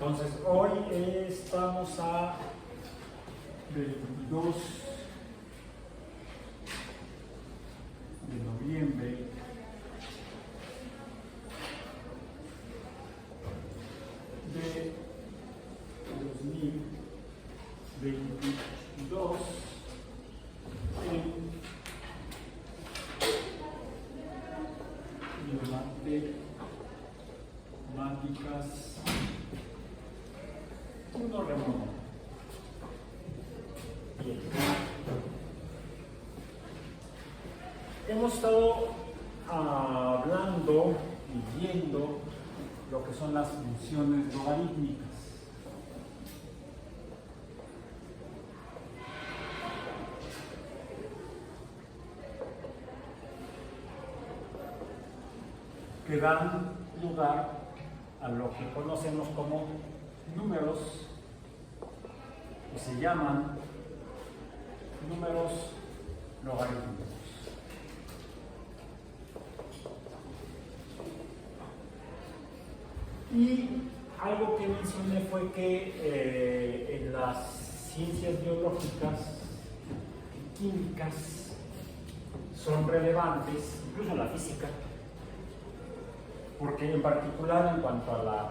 Entonces, hoy estamos a 22 de noviembre de 2022 en matemáticas 1 remoto. Bien. Hemos estado hablando y viendo lo que son las funciones logarítmicas. Que dan lugar a lo que conocemos como números, que se llaman números logarítmicos. Y algo que mencioné fue que en las ciencias biológicas y químicas son relevantes, incluso en la física, porque en particular en cuanto a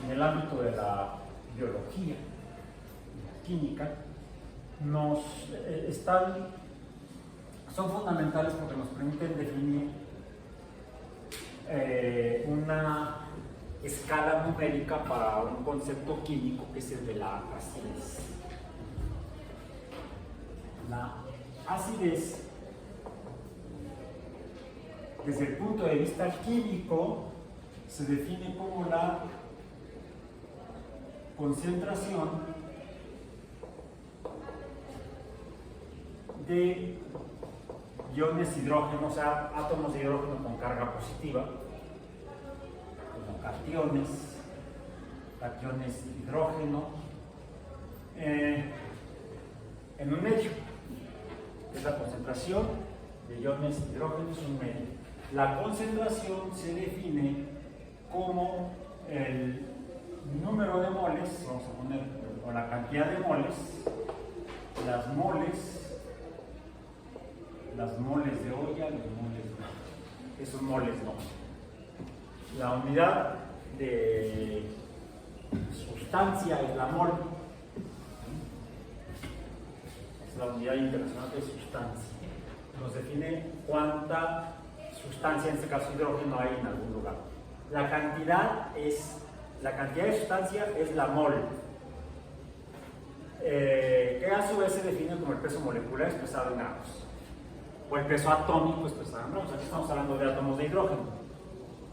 en el ámbito de la biología y la química, son fundamentales porque nos permiten definir una escala numérica para un concepto químico que es el de la acidez. La acidez, desde el punto de vista químico, se define como la concentración de iones hidrógeno, o sea, átomos de hidrógeno con carga positiva, como cationes de hidrógeno, en un medio. Es la concentración de iones de hidrógeno en un medio. La concentración se define como el número de moles, vamos a poner, o la cantidad de moles, las moles de olla, esos moles no. La unidad de sustancia es la mol, es la unidad internacional de sustancia. Nos define cuánta sustancia, en este caso hidrógeno, hay en algún lugar. La cantidad de sustancia es la mol, que a su vez se define como el peso molecular expresado en gramos, o el peso atómico expresado en gramos. Aquí estamos hablando de átomos de hidrógeno.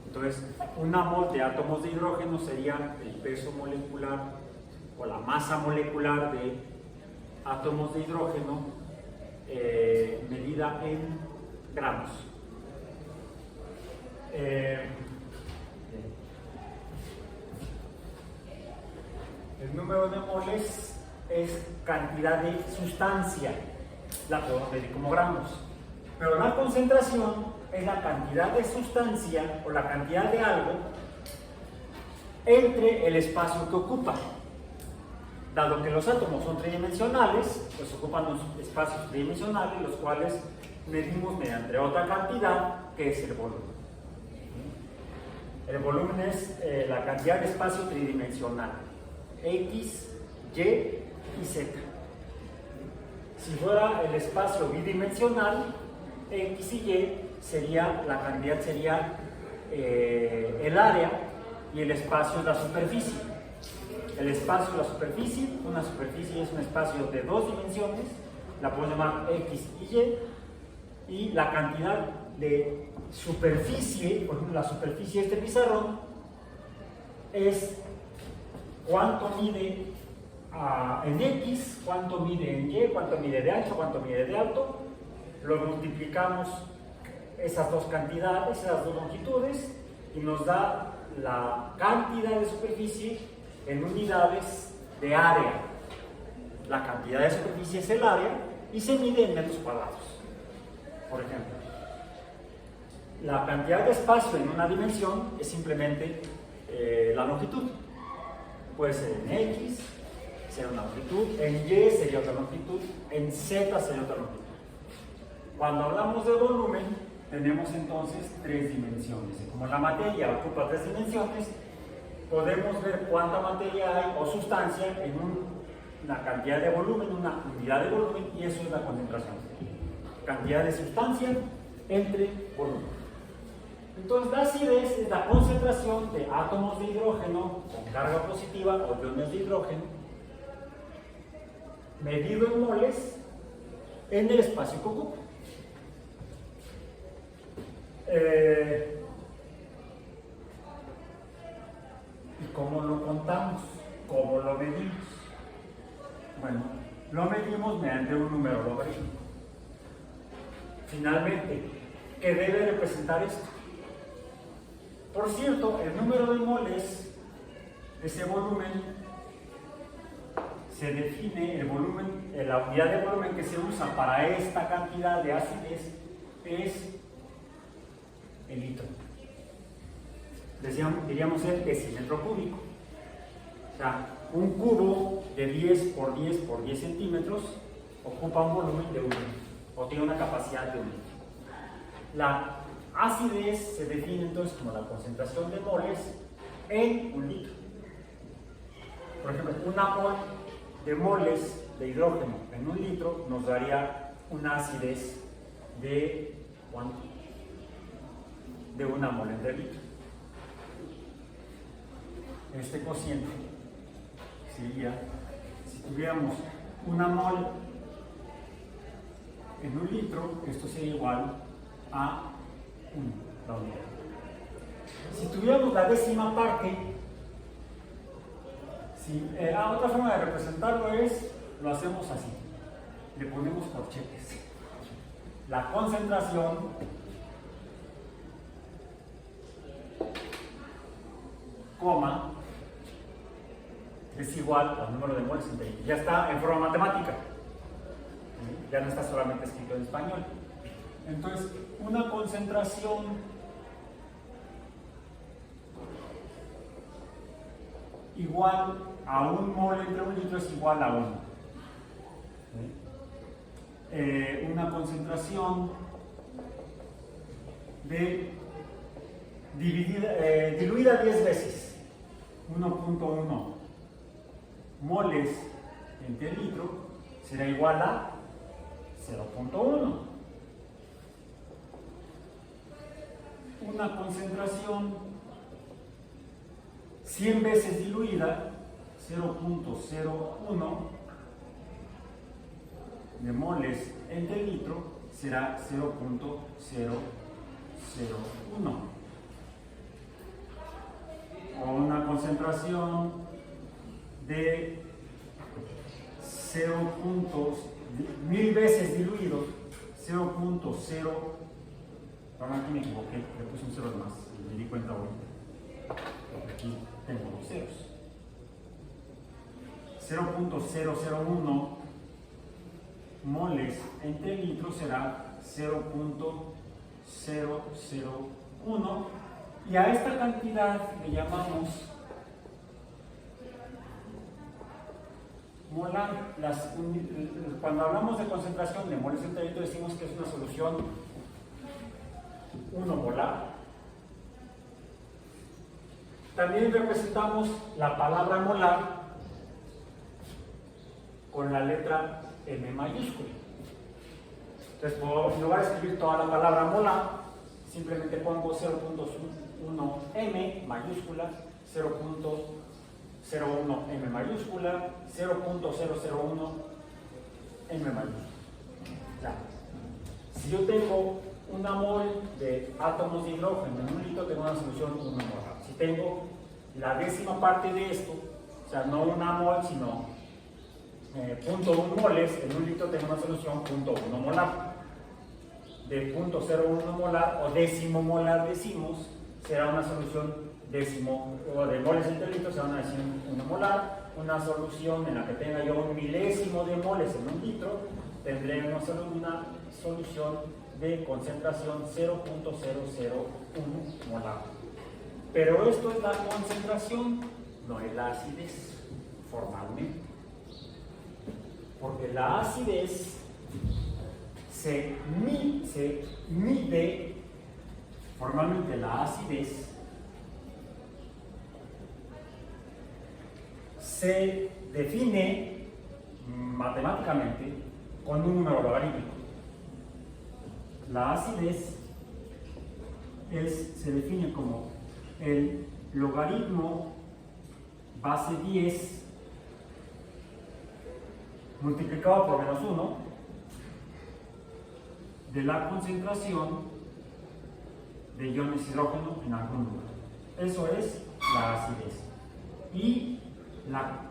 Entonces, una mol de átomos de hidrógeno sería el peso molecular o la masa molecular de átomos de hidrógeno medida en gramos. El número de moles es cantidad de sustancia, la podemos medir como gramos, pero la concentración es la cantidad de sustancia o la cantidad de algo entre el espacio que ocupa. Dado que los átomos son tridimensionales, pues ocupan los espacios tridimensionales, los cuales medimos mediante otra cantidad, que es el volumen. El volumen es la cantidad de espacio tridimensional, X, Y y Z. Si fuera el espacio bidimensional, X y Y, la cantidad sería el área, y el espacio es la superficie. El espacio es la superficie, una superficie es un espacio de 2 dimensiones, la podemos llamar X y Y, y la cantidad de superficie, por ejemplo, la superficie de este pizarrón, es cuánto mide en X, cuánto mide en Y, cuánto mide de ancho, cuánto mide de alto. Lo multiplicamos esas dos cantidades, esas dos longitudes, y nos da la cantidad de superficie en unidades de área. La cantidad de superficie es el área y se mide en metros cuadrados. Por ejemplo, la cantidad de espacio en una dimensión es simplemente la longitud. puede ser en X, sería una longitud, en Y sería otra longitud, en Z sería otra longitud. Cuando hablamos de volumen, tenemos entonces tres dimensiones. Y como la materia ocupa tres dimensiones, podemos ver cuánta materia hay o sustancia en una cantidad de volumen, una unidad de volumen, y eso es la concentración. Cantidad de sustancia entre volumen. Entonces, la acidez es la concentración de átomos de hidrógeno con carga positiva o iones de hidrógeno, medido en moles, en el espacio que ocupa. ¿Y cómo lo contamos? ¿Cómo lo medimos? Bueno, lo medimos mediante un número logarítmico. Finalmente, ¿qué debe representar esto? Por cierto, el número de moles de ese volumen se define, el volumen, la unidad de volumen que se usa para esta cantidad de acidez es el litro. Diríamos el decímetro cúbico. O sea, un cubo de 10 por 10 por 10 centímetros ocupa un volumen de 1 litro, o tiene una capacidad de 1 litro. La acidez se define entonces como la concentración de moles en un litro. Por ejemplo, una mol de moles de hidrógeno en un litro nos daría una acidez de ¿cuánto? De una mol entre litro. Este cociente sería, si tuviéramos una mol en un litro, esto sería igual a 1, la unidad. Si tuviéramos la décima parte, otra forma de representarlo es, lo hacemos así, le ponemos corchetes. La concentración coma es igual al número de moles entre ellos. Ya está en forma matemática, ya no está solamente escrito en español. Entonces, una concentración igual a un mol entre un litro es igual a 1. Una concentración diluida 10 veces, 1.1 moles entre litro será igual a 0.1. Una concentración 100 veces diluida, 0.01 de moles entre litro será 0.001. O una concentración de 1000 veces diluido, 0.0. Ahora aquí me equivoqué, le puse un 0 de más, me di cuenta ahorita. Aquí tengo los ceros. 0.001 moles entre litros será 0.001, y a esta cantidad le llamamos molar. Cuando hablamos de concentración de moles entre litros decimos que es una solución 1 molar. También representamos la palabra molar con la letra M mayúscula. Entonces, en lugar de escribir toda la palabra molar, simplemente pongo 0.1 M mayúscula, 0.01 M mayúscula, 0.001 M mayúscula. Ya. Si yo tengo una mol de átomos de hidrógeno en un litro, tengo una solución 1 molar. Si tengo la décima parte de esto, o sea, no una mol, sino 0.1 moles, en un litro tengo una solución 0.1 molar. De 0.01 molar o décimo molar decimos, será una solución décimo, o de moles entre litros será una solución 1 molar. Una solución en la que tenga yo un milésimo de moles en un litro, tendré una solución de concentración 0.001 molar. Pero esto es la concentración. no es la acidez, formalmente. Porque la acidez se mide, formalmente la acidez se define matemáticamente con un número logarítmico. La acidez se define como el logaritmo base 10 multiplicado por menos 1 de la concentración de iones hidrógeno en algún lugar. Eso es la acidez. Y la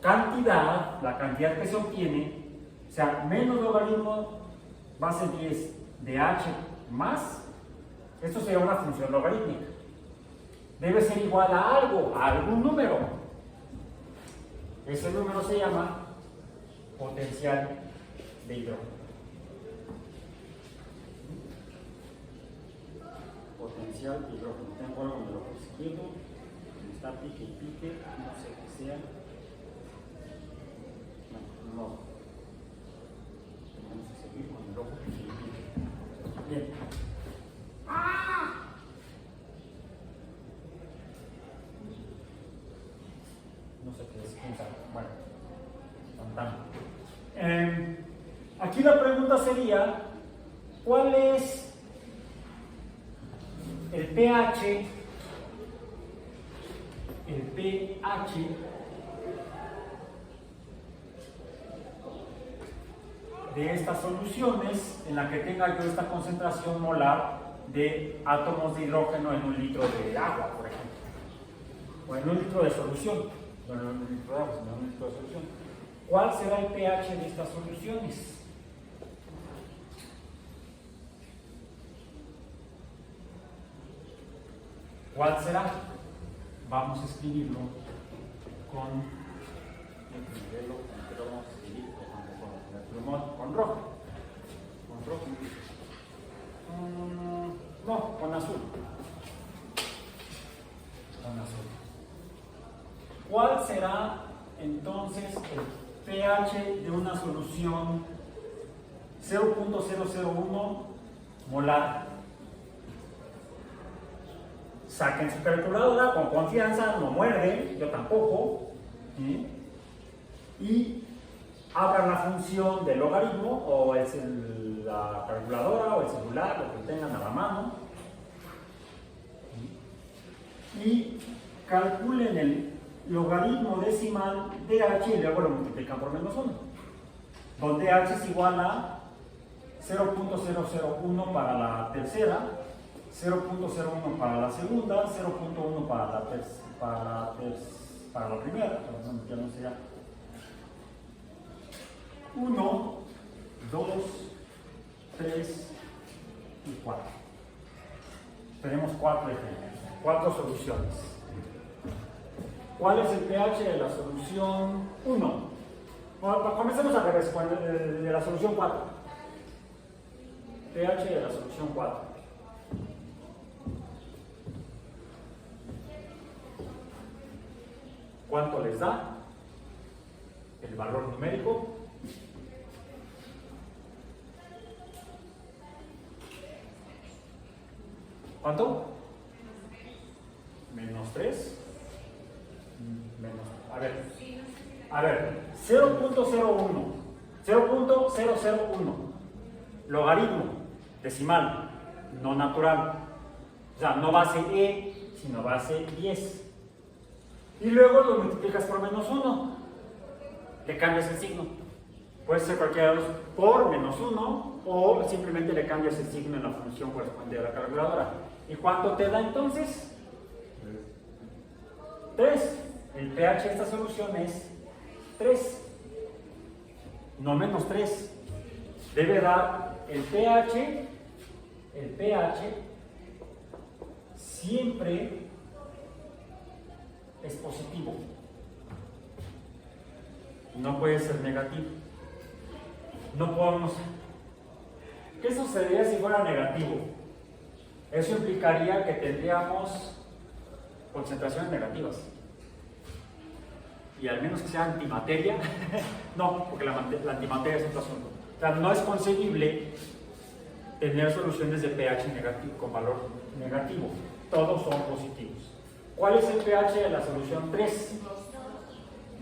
cantidad que se obtiene, o sea, menos logaritmo base 10 de h más, esto sería una función logarítmica. Debe ser igual a algo, a algún número. Ese número se llama potencial de hidrógeno. Potencial de hidrógeno. Tengo algo en el ojo izquierdo, está pique y pique, no sé qué sea. No. Tenemos que seguir con el ojo pique y pique. Bien. No sé qué es, quién sabe. Bueno, aquí la pregunta sería, ¿cuál es el pH de estas soluciones en la que tenga yo esta concentración molar de átomos de hidrógeno en un litro de agua, por ejemplo, o en un litro de solución? No en un litro de agua, sino en un litro de solución. ¿Cuál será el pH de estas soluciones? ¿Cuál será? Vamos a escribirlo con con rojo. Con rojo. No, con azul. Con azul. ¿Cuál será entonces el pH de una solución 0.001 molar? Saquen su calculadora con confianza, no muerden, yo tampoco. Y abran la función del logaritmo, o es la calculadora o el celular, lo que tengan a la mano. Y calculen el logaritmo decimal de h y luego lo multiplican por menos 1, donde h es igual a 0.001 para la tercera, 0.01 para la segunda, 0.1 para la primera, ya no sé ya. 1, 2, 3 y 4. Tenemos 4 ejemplos, 4 soluciones. ¿Cuál es el pH de la solución 1? Bueno, comencemos al revés, de la solución 4. pH de la solución 4. ¿Cuánto les da? El valor numérico. ¿Cuánto? Menos 3. A ver, 0.01, 0.001, logaritmo decimal, no natural, o sea, no base E, sino base 10. Y luego lo multiplicas por menos 1, le cambias el signo. Puede ser cualquiera de los por menos 1, o simplemente le cambias el signo en la función correspondiente a la calculadora. ¿Y cuánto te da entonces? 3. El pH de esta solución es 3, no menos 3. Debe dar el pH siempre es positivo, no puede ser negativo. No podemos. ¿Qué sucedería si fuera negativo? Eso implicaría que tendríamos concentraciones negativas. Y al menos que sea antimateria, no, porque la antimateria es otro asunto. O sea, no es concebible tener soluciones de pH negativo, con valor negativo. Todos son positivos. ¿Cuál es el pH de la solución 3?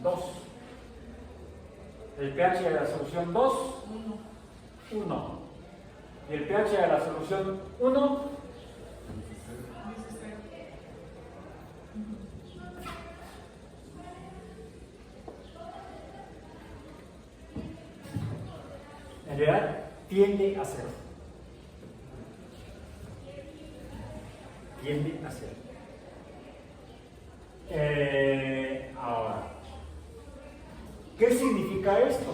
2. El pH de la solución 2, 1. Y el pH de la solución 1, en realidad tiende a ser. Tiende a ser. Ahora, ¿qué significa esto?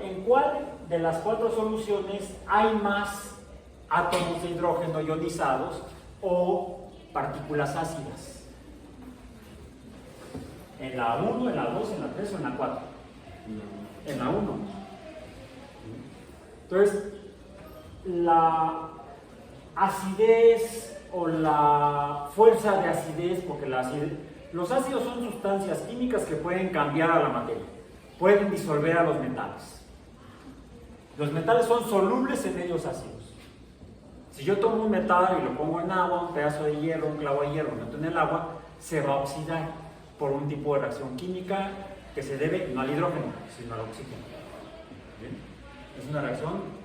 ¿En cuál de las 4 soluciones hay más átomos de hidrógeno ionizados o partículas ácidas? ¿En la 1, en la 2, en la 3 o en la 4? En la 1. Entonces, la acidez o la fuerza de acidez, porque los ácidos son sustancias químicas que pueden cambiar a la materia, pueden disolver a los metales. Los metales son solubles en medios ácidos. Si yo tomo un metal y lo pongo en agua, un pedazo de hierro, un clavo de hierro, lo meto en el agua, se va a oxidar por un tipo de reacción química que se debe no al hidrógeno, sino al oxígeno. ¿Bien? Es una reacción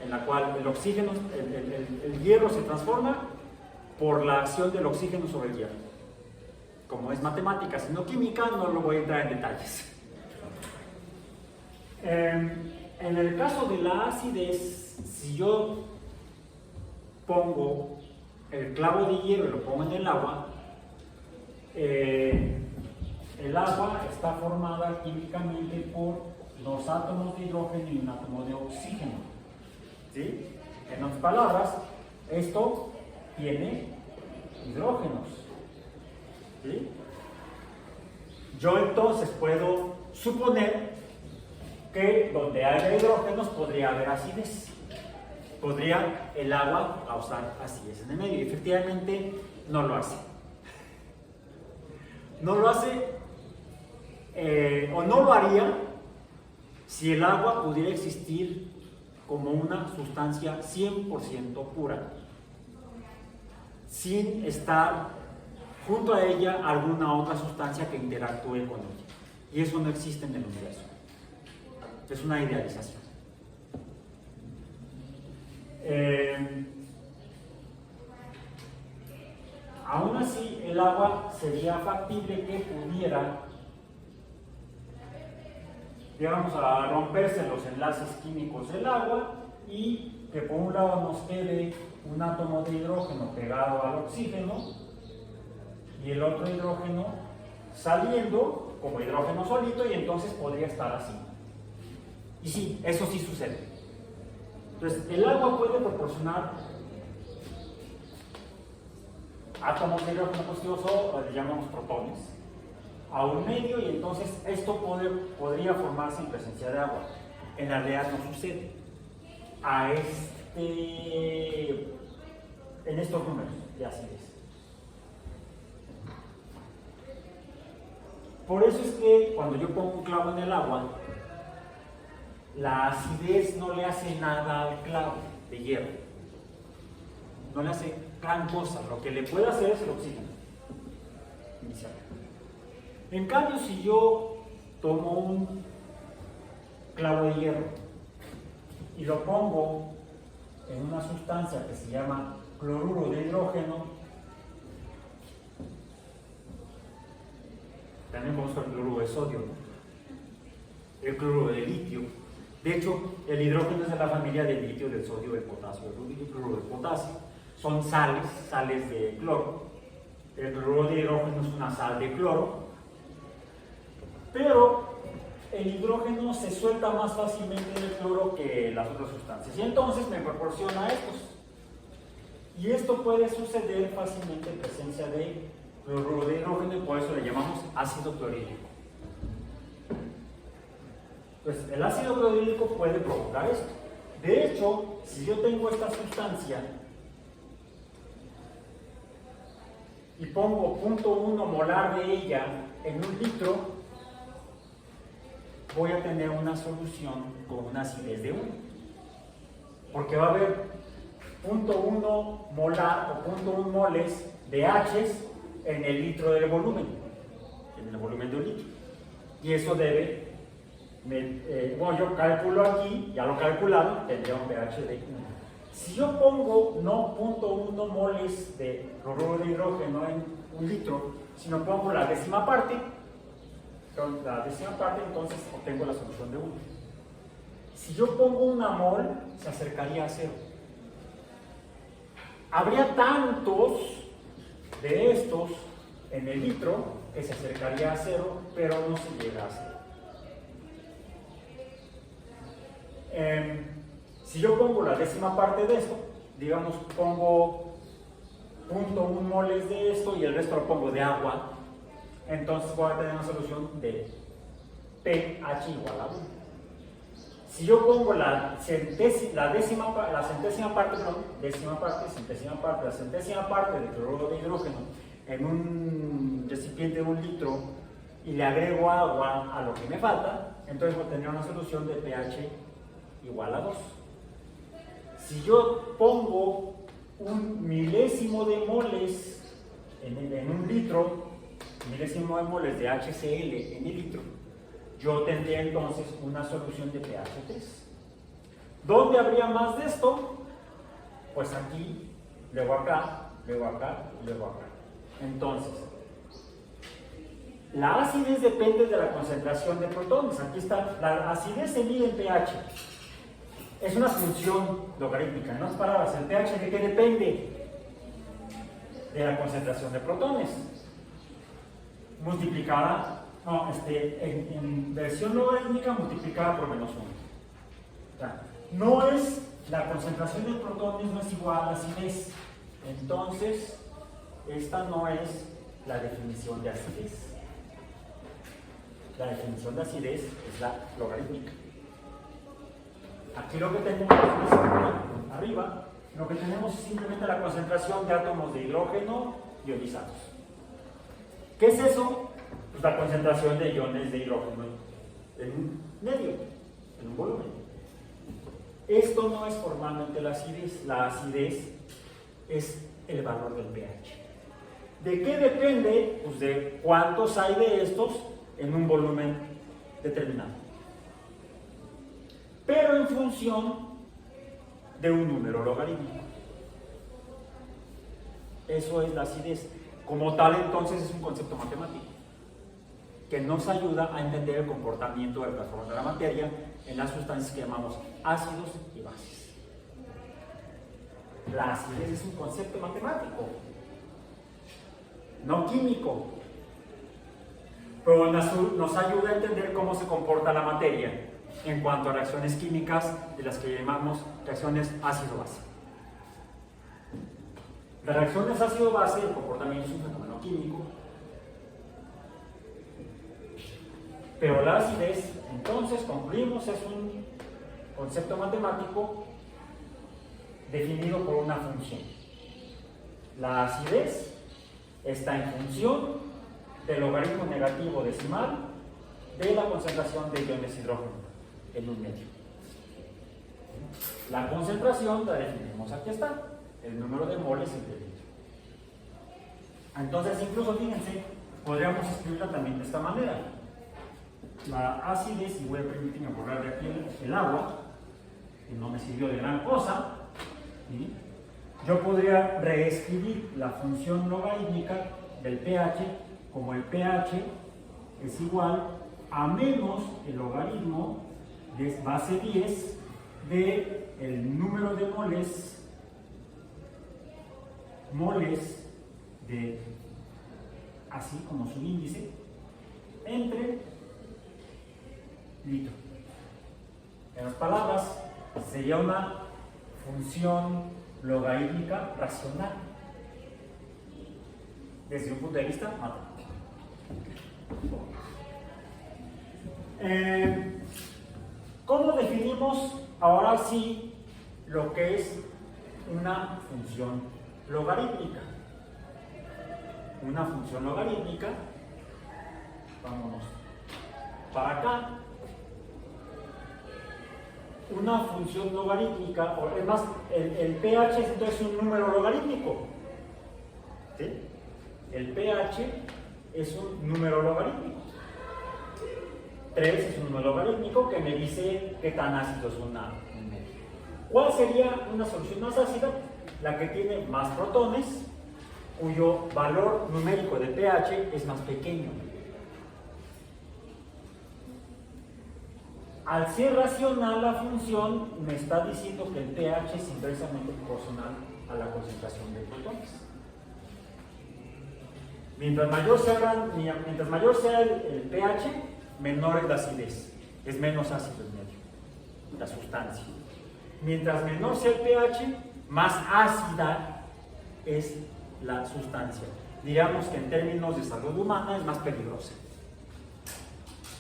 en la cual el oxígeno, el hierro se transforma por la acción del oxígeno sobre el hierro. Como es matemática, sino química, no lo voy a entrar en detalles. En el caso de la acidez, si yo pongo el clavo de hierro y lo pongo en el agua está formada químicamente por 2 átomos de hidrógeno y un átomo de oxígeno. ¿Sí? En otras palabras, esto tiene hidrógenos. ¿Sí? Yo entonces puedo suponer que donde haya hidrógenos podría haber acidez. Podría el agua causar acidez en el medio. Y efectivamente no lo hace. No lo hace o no lo haría si el agua pudiera existir como una sustancia 100% pura, sin estar junto a ella alguna otra sustancia que interactúe con ella. Y eso no existe en el universo. Es una idealización. Aún así, el agua sería factible que pudiera, digamos, a romperse los enlaces químicos del agua y que por un lado nos quede un átomo de hidrógeno pegado al oxígeno y el otro hidrógeno saliendo como hidrógeno solito, y entonces podría estar así. Y sí, eso sí sucede. Entonces, el agua puede proporcionar átomos de hidrógeno positivos, o le llamamos protones, a un medio, y entonces esto podría formarse en presencia de agua. En la realidad no sucede en estos números de acidez. Por eso es que cuando yo pongo un clavo en el agua, la acidez no le hace nada al clavo de hierro. No le hace gran cosa. Lo que le puede hacer es el oxígeno inicial. En cambio, si yo tomo un clavo de hierro y lo pongo en una sustancia que se llama cloruro de hidrógeno, también vamos con el cloruro de sodio, el cloruro de litio. De hecho, el hidrógeno es de la familia del litio, del sodio, del potasio, del cloruro de potasio. Son sales de cloro. El cloruro de hidrógeno es una sal de cloro. Pero el hidrógeno se suelta más fácilmente del cloro que las otras sustancias. Y entonces me proporciona estos. Y esto puede suceder fácilmente en presencia de cloruro de hidrógeno, y por eso le llamamos ácido clorhídrico. Pues el ácido clorhídrico puede provocar esto. De hecho, si yo tengo esta sustancia y pongo 0.1 molar de ella en un litro, voy a tener una solución con una acidez de 1. Porque va a haber 0.1 molar o 0.1 moles de H en el litro del volumen, en el volumen de un litro. Y eso debe, bueno, yo calculo aquí, ya lo calculado, tendría un pH de 1. Si yo pongo no 0.1 moles de cloruro de hidrógeno en un litro, sino pongo la décima parte, entonces obtengo la solución de 1. Si yo pongo una mol, se acercaría a 0. Habría tantos de estos en el litro que se acercaría a 0, pero no se llega a 0. Si yo pongo la décima parte de esto, digamos pongo 0.1 moles de esto y el resto lo pongo de agua, entonces voy a tener una solución de pH igual a 1. Si yo pongo la centésima parte de cloruro de hidrógeno en un recipiente de un litro y le agrego agua a lo que me falta, entonces voy a tener una solución de pH igual a 2. Si yo pongo un milésimo de moles en un litro, milésimo de moles de HCl en el litro, yo tendría entonces una solución de pH 3. ¿Dónde habría más de esto? Pues aquí, luego acá, luego acá, luego acá. Entonces, la acidez depende de la concentración de protones. Aquí está, la acidez se mide en pH. Es una función logarítmica, en otras palabras, el pH ¿de qué depende? De la concentración de protones. Multiplicada, no, en versión logarítmica multiplicada por menos 1. O sea, no es, la concentración de protones no es igual a la acidez. Entonces, esta no es la definición de acidez. La definición de acidez es la logarítmica. Aquí lo que tenemos es, arriba, lo que tenemos es simplemente la concentración de átomos de hidrógeno ionizados. ¿Qué es eso? Pues la concentración de iones de hidrógeno en un medio, en un volumen. Esto no es formalmente la acidez es el valor del pH. ¿De qué depende? Pues de cuántos hay de estos en un volumen determinado. Pero en función de un número logarítmico. Eso es la acidez. Como tal, entonces, es un concepto matemático que nos ayuda a entender el comportamiento de las formas de la materia en las sustancias que llamamos ácidos y bases. La acidez es un concepto matemático, no químico, pero nos ayuda a entender cómo se comporta la materia en cuanto a reacciones químicas de las que llamamos reacciones ácido-base. Las reacciones ácido-base, el comportamiento es un fenómeno químico, pero la acidez, entonces, concluimos, es un concepto matemático definido por una función. La acidez está en función del logaritmo negativo decimal de la concentración de iones de hidrógeno en un medio. La concentración la definimos, aquí está, el número de moles entre litro. Entonces, incluso fíjense, podríamos escribirla también de esta manera. La acidez, y voy a permitirme borrar de aquí el agua, que no me sirvió de gran cosa, ¿sí? Yo podría reescribir la función logarítmica del pH como el pH es igual a menos el logaritmo de base 10 de el número de moles de, así como su índice, entre litro. En otras palabras, sería una función logarítmica racional desde un punto de vista matemático. ¿Cómo definimos ahora sí lo que es una función logarítmica? una función logarítmica, vámonos para acá, una función logarítmica, o además el pH es entonces un número logarítmico, ¿sí? El pH es un número logarítmico. 3 es un número logarítmico que me dice qué tan ácido es un medio. ¿Cuál sería una solución más ácida? La que tiene más protones, cuyo valor numérico de pH es más pequeño. Al ser racional la función me está diciendo que el pH es inversamente proporcional a la concentración de protones. Mientras mayor sea el pH, menor es la acidez, es menos ácido el medio, la sustancia. Mientras menor sea el pH, más ácida es la sustancia. Diríamos que en términos de salud humana es más peligrosa.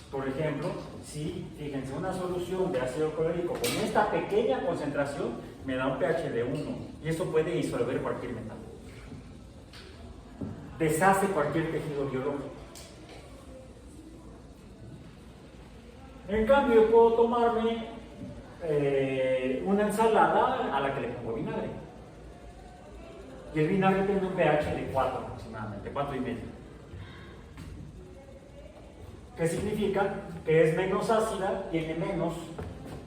Por ejemplo, si, fíjense, una solución de ácido clorhídrico con esta pequeña concentración me da un pH de 1 y eso puede disolver cualquier metal. Deshace cualquier tejido biológico. En cambio, puedo tomarme una ensalada a la que le pongo vinagre. Y el vinagre tiene un pH de 4 aproximadamente, 4,5. ¿Qué significa? Que es menos ácida, tiene menos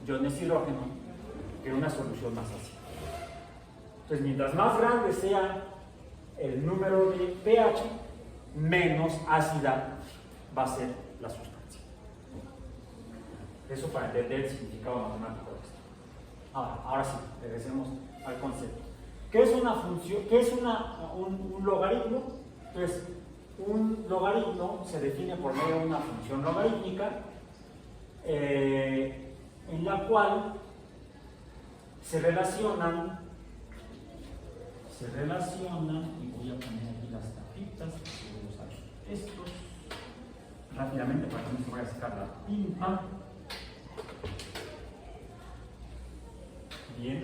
iones hidrógeno que una solución más ácida. Entonces, mientras más grande sea el número de pH, menos ácida va a ser la sustancia. Eso para entender el significado matemático de esto. Ahora sí, regresemos al concepto. ¿Qué es una función? ¿Qué es un logaritmo? Entonces, un logaritmo se define por medio de una función logarítmica en la cual se relacionan, y voy a poner aquí las tapitas, voy a usar estos rápidamente para que no se vaya a sacar la tinta. Bien,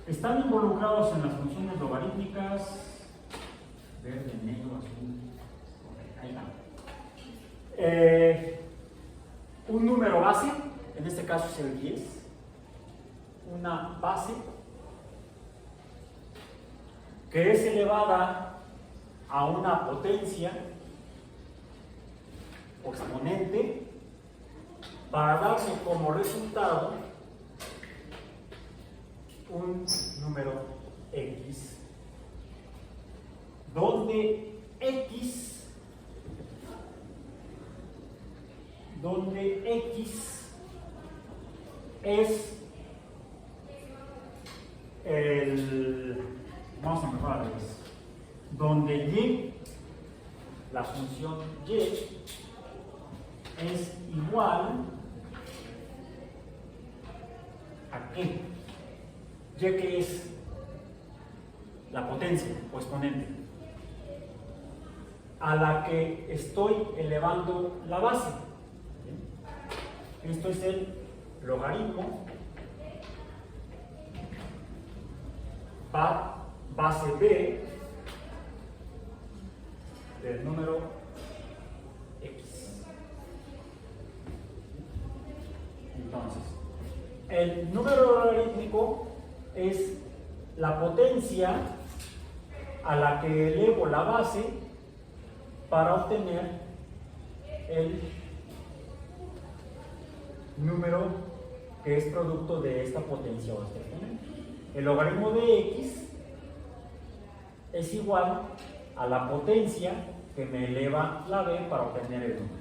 están involucrados en las funciones logarítmicas verde, negro, azul. Ahí va. Un número base, en este caso es el 10, una base que es elevada a una potencia o exponente para darse como resultado un número X, donde X es vamos a mejorar al revés, donde Y, la función Y, es igual a ¿qué? Y que es la potencia o exponente a la que estoy elevando la base. Esto es el logaritmo base B del número X. Entonces, el número logarítmico es la potencia a la que elevo la base para obtener el número que es producto de esta potencia o este exponente. El logaritmo de X es igual a la potencia que me eleva la B para obtener el número.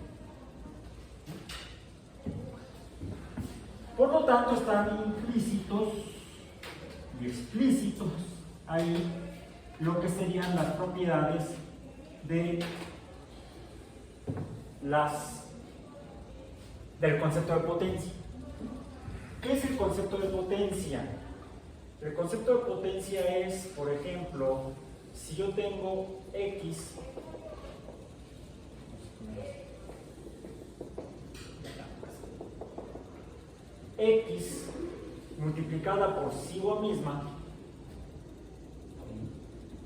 Por lo tanto, están implícitos y explícitos ahí lo que serían las propiedades de del concepto de potencia. ¿Qué es el concepto de potencia? El concepto de potencia es, por ejemplo, si yo tengo X multiplicada por sí misma,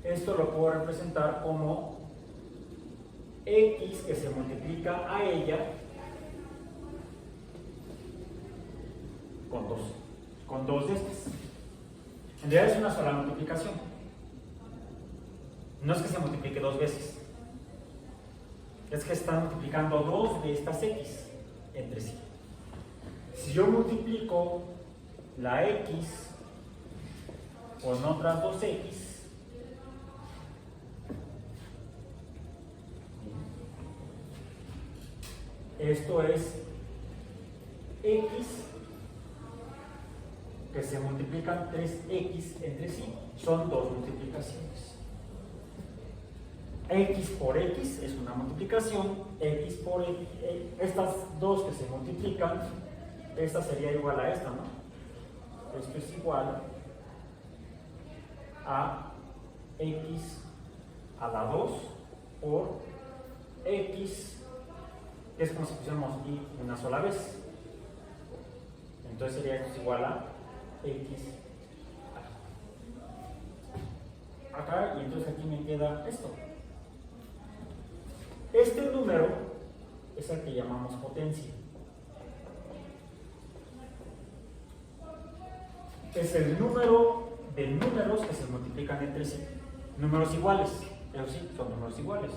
esto lo puedo representar como x que se multiplica a ella con dos de estas. En realidad es una sola multiplicación. No es que se multiplique dos veces. Es que están multiplicando dos de estas x entre sí. Si yo multiplico la x con otras dos x, esto es x que se multiplican 3x entre sí. Son dos multiplicaciones. X por x es una multiplicación, x por x, estas dos que se multiplican, esta sería igual a esta, ¿no? Esto es igual a x a la 2 por x, que es como si pusiéramos y una sola vez. Entonces sería esto igual a x acá, y entonces aquí me queda esto. Este número es el que llamamos potencia. Es el número de números que se multiplican entre sí. Números iguales, pero sí, son números iguales.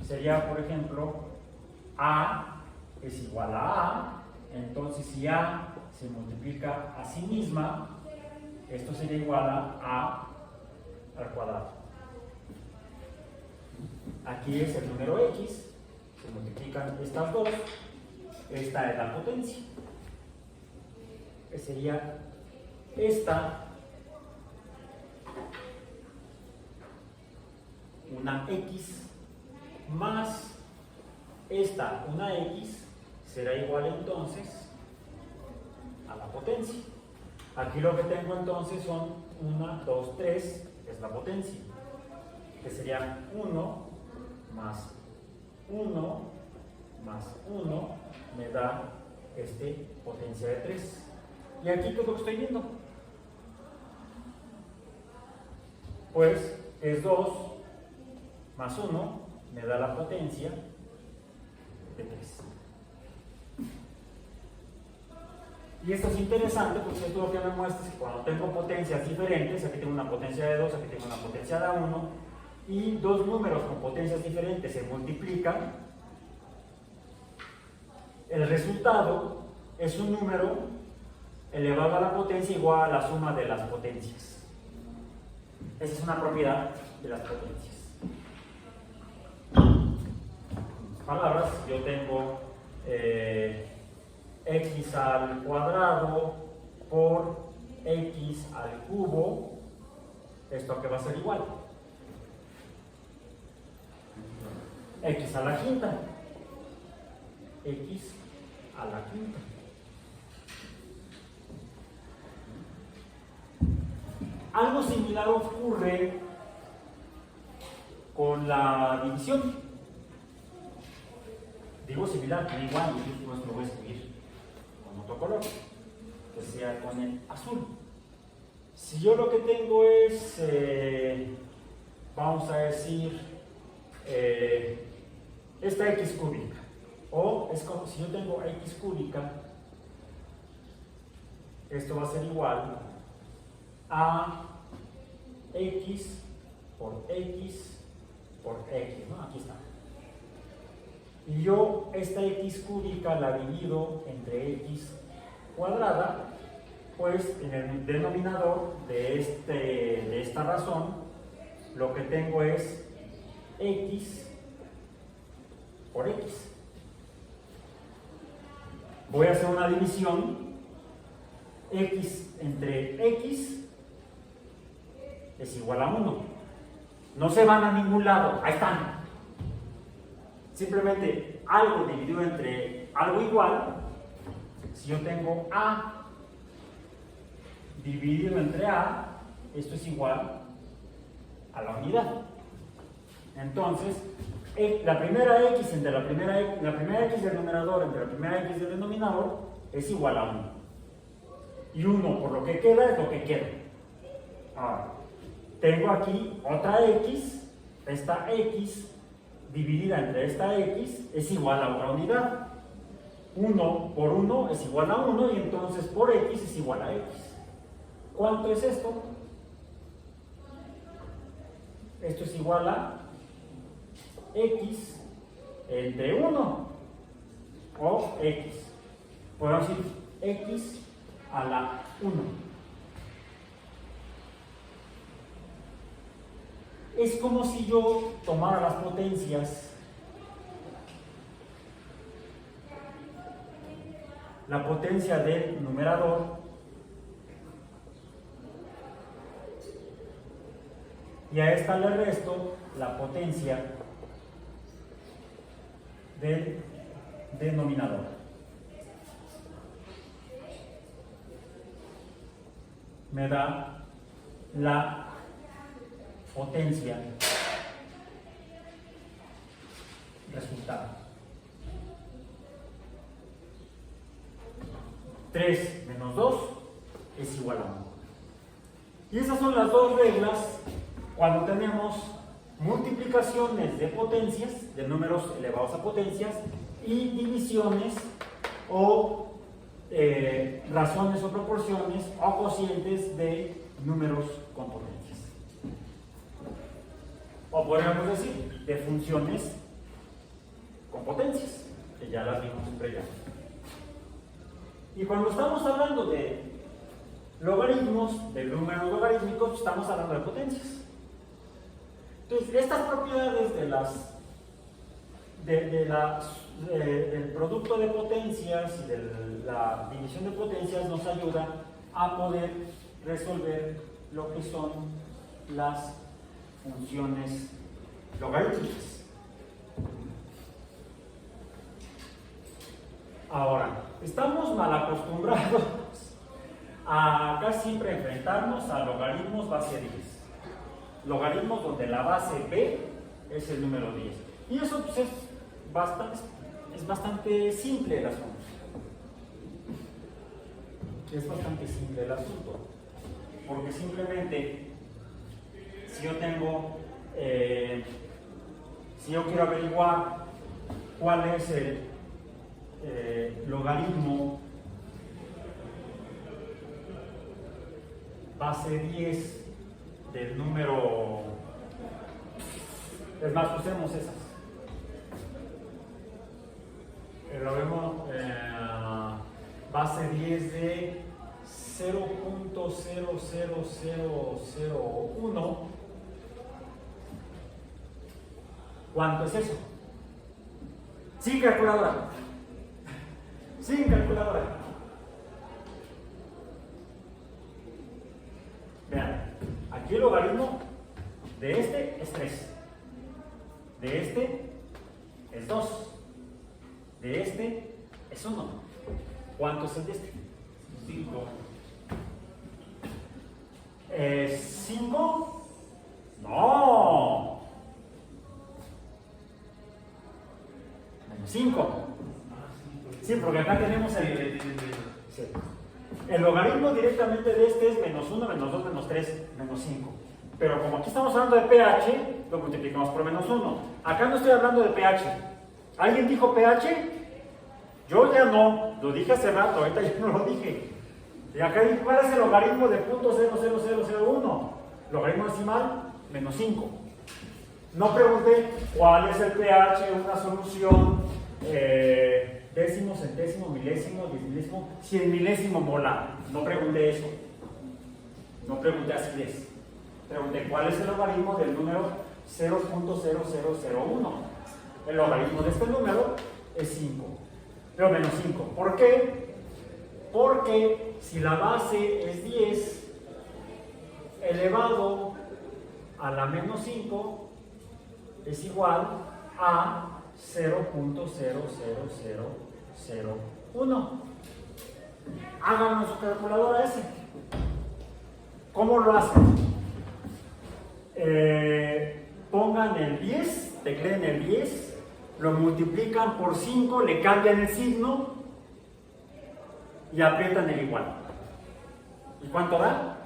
Sería, por ejemplo, A es igual a A. Entonces, si A se multiplica a sí misma, esto sería igual a al cuadrado. Aquí es el número x, se multiplican estas dos, esta es la potencia, que sería esta, una x, más esta, una x, será igual entonces a la potencia. Aquí lo que tengo entonces son 1, 2, 3, es la potencia, que sería 1 más 1 más 1 me da potencia de 3. ¿Y aquí qué es lo que estoy viendo? Pues es 2 más 1 me da la potencia de 3. Y esto es interesante porque esto lo que me muestra es que cuando tengo potencias diferentes, aquí tengo una potencia de 2, aquí tengo una potencia de 1, y dos números con potencias diferentes se multiplican, el resultado es un número elevado a la potencia igual a la suma de las potencias. Esa es una propiedad de las potencias. En otras palabras, yo tengo x al cuadrado por x al cubo, ¿esto a qué va a ser igual? X a la quinta. X a la quinta. Algo similar ocurre con la división. Digo similar, pero igual, yo lo voy a escribir con otro color, que sea con el azul. Si yo lo que tengo es, vamos a decir, esta x cúbica, o es como si yo tengo x cúbica, esto va a ser igual a x por x por x, ¿no? Aquí está. Y yo esta x cúbica la divido entre x cuadrada, pues en el denominador de esta razón lo que tengo es x por x. Voy a hacer una división, x entre x es igual a 1. No se van a ningún lado, ahí están. Simplemente algo dividido entre algo igual. Si yo tengo a dividido entre a, esto es igual a la unidad. Entonces, la primera x entre la primera x del numerador entre la primera x del denominador es igual a 1. Y 1 por lo que queda es lo que queda. Ahora, tengo aquí otra x, esta x dividida entre esta x es igual a otra unidad. 1 por 1 es igual a 1 y entonces por x es igual a x. ¿Cuánto es esto? Esto es igual a x entre 1 o x. Podemos decir x a la 1. Es como si yo tomara las potencias, la potencia del numerador y a esta le resto la potencia del denominador. Me da la potencia resultado. 3 menos 2 es igual a 1. Y esas son las dos reglas cuando tenemos multiplicaciones de potencias, de números elevados a potencias, y divisiones o razones o proporciones o cocientes de números con potencias. O podríamos decir, de funciones con potencias, que ya las vimos previamente. Y cuando estamos hablando de logaritmos, de números logarítmicos, estamos hablando de potencias. Entonces, estas propiedades del producto de potencias y de la división de potencias nos ayudan a poder resolver lo que son las funciones logarítmicas. Ahora, estamos mal acostumbrados a casi siempre enfrentarnos a logaritmos base 10. Logaritmos donde la base b es el número 10. Y eso pues, es bastante simple el asunto. Es bastante simple el asunto. Porque simplemente, si yo tengo, si yo quiero averiguar cuál es el logaritmo base 10 del número, es más, usemos esas. El logaritmo base 10 de 0.00001. ¿Cuánto es eso? Sin calculadora. Sin calculadora. Vean, aquí el logaritmo de este es 3. De este es 2. De este es 1. ¿Cuánto es el de este? 5. ¿5? No. Menos 5. Sí, porque acá tenemos el... Sí. El logaritmo directamente de este es menos 1, menos 2, menos 3, menos 5. Pero como aquí estamos hablando de pH, lo multiplicamos por menos 1. Acá no estoy hablando de pH. ¿Alguien dijo pH? Yo ya no. Lo dije hace rato, ahorita ya no lo dije. Y acá dije, ¿cuál es el logaritmo de 0.00001? Logaritmo decimal, menos 5. No pregunté cuál es el pH, una solución, décimo, centésimo, milésimo, diez milésimo, 100 milésimo molar. No pregunté eso. No pregunté así es. Pregunté cuál es el logaritmo del número 0.0001. El logaritmo de este número es 5. Pero menos 5. ¿Por qué? Porque si la base es 10 elevado a la menos 5 es igual a 0.00001. Hagan su calculadora ese. ¿Cómo lo hacen? Pongan el 10, tecleen el 10, lo multiplican por 5, le cambian el signo y aprietan el igual. ¿Y cuánto da?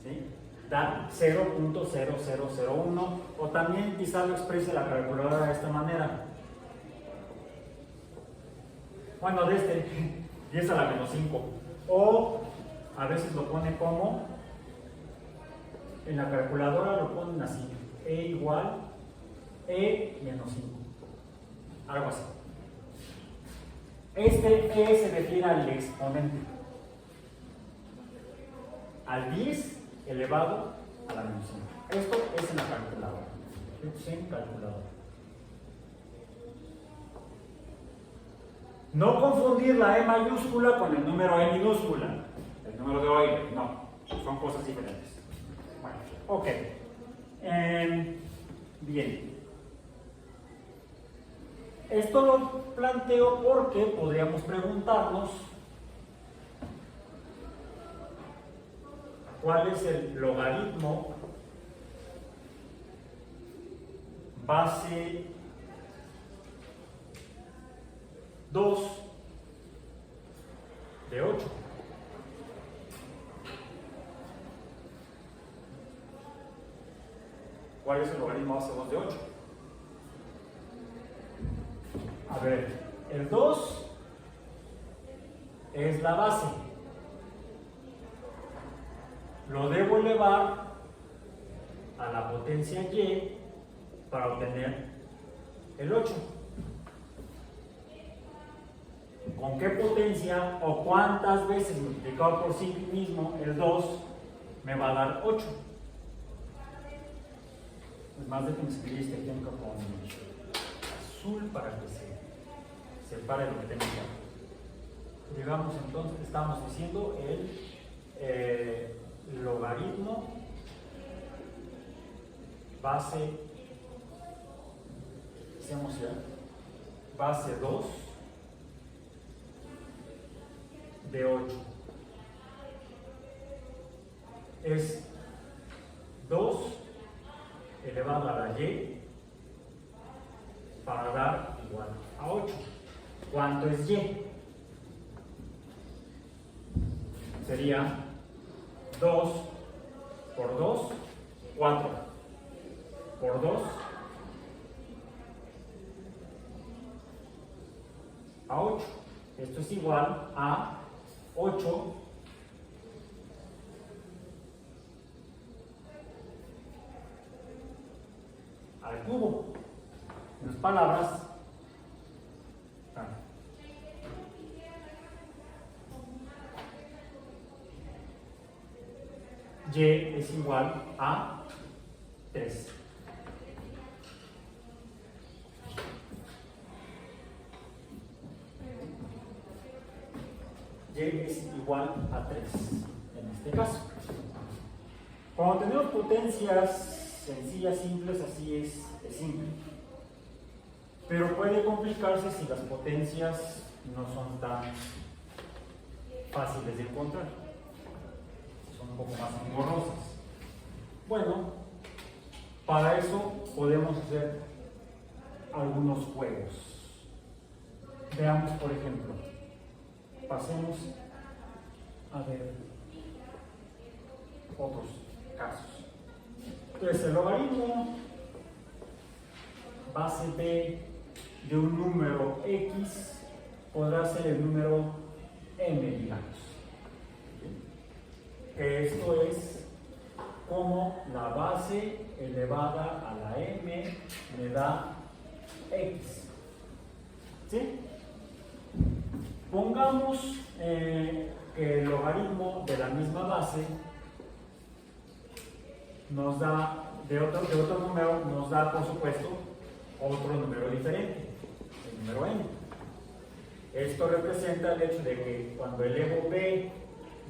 ¿Sí? da 0.0001, o también quizá lo exprese la calculadora de esta manera. Bueno, de este, 10 a la menos 5. O a veces lo pone como, en la calculadora lo ponen así, E igual E menos 5. Algo así. Este E se refiere al exponente. Al 10 elevado a la menos 5. Esto es en la calculadora. Esto es en calculadora. No confundir la E mayúscula con el número E minúscula. El número de Euler, no. Son cosas diferentes. Bueno, ok. Bien. Esto lo planteo porque podríamos preguntarnos cuál es el logaritmo base 2 de 8. ¿Cuál es el logaritmo base 2 de 8? A ver, el 2 es la base. Lo debo elevar a la potencia y para obtener el 8. ¿Con qué potencia o cuántas veces multiplicado por sí mismo el 2 me va a dar 8? Es más, déjenme escribir este ejemplo con azul para que se separe lo que tengo acá. Digamos entonces, estamos diciendo el logaritmo base, hacemos ya, base 2 de 8 es 2 elevado a la y para dar igual a 8. ¿Cuánto es y? Sería 2 por 2, 4 por 2 a 8. Esto es igual a 8 al cubo. En otras palabras, y es igual a 3. Y es igual a 3 en este caso. Cuando tenemos potencias sencillas, simples, así es simple. Pero puede complicarse si las potencias no son tan fáciles de encontrar. Son un poco más engorrosas. Bueno, para eso podemos hacer algunos juegos. Veamos, por ejemplo, pasemos a ver otros casos. Entonces, el logaritmo base b de un número x podrá ser el número m, digamos. Que esto es como la base elevada a la m me da x. ¿Sí? Pongamos que el logaritmo de la misma base nos da, de otro número, nos da, por supuesto, otro número diferente, el número n. Esto representa el hecho de que cuando elevo b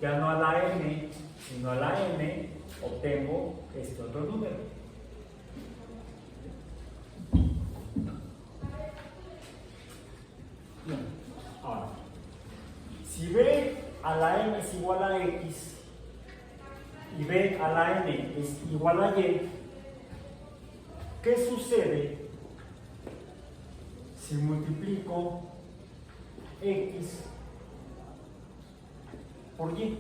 ya no a la m, sino a la m, obtengo este otro número. Bien, ahora, si b a la m es igual a x y b a la n es igual a y, ¿qué sucede si multiplico x por y?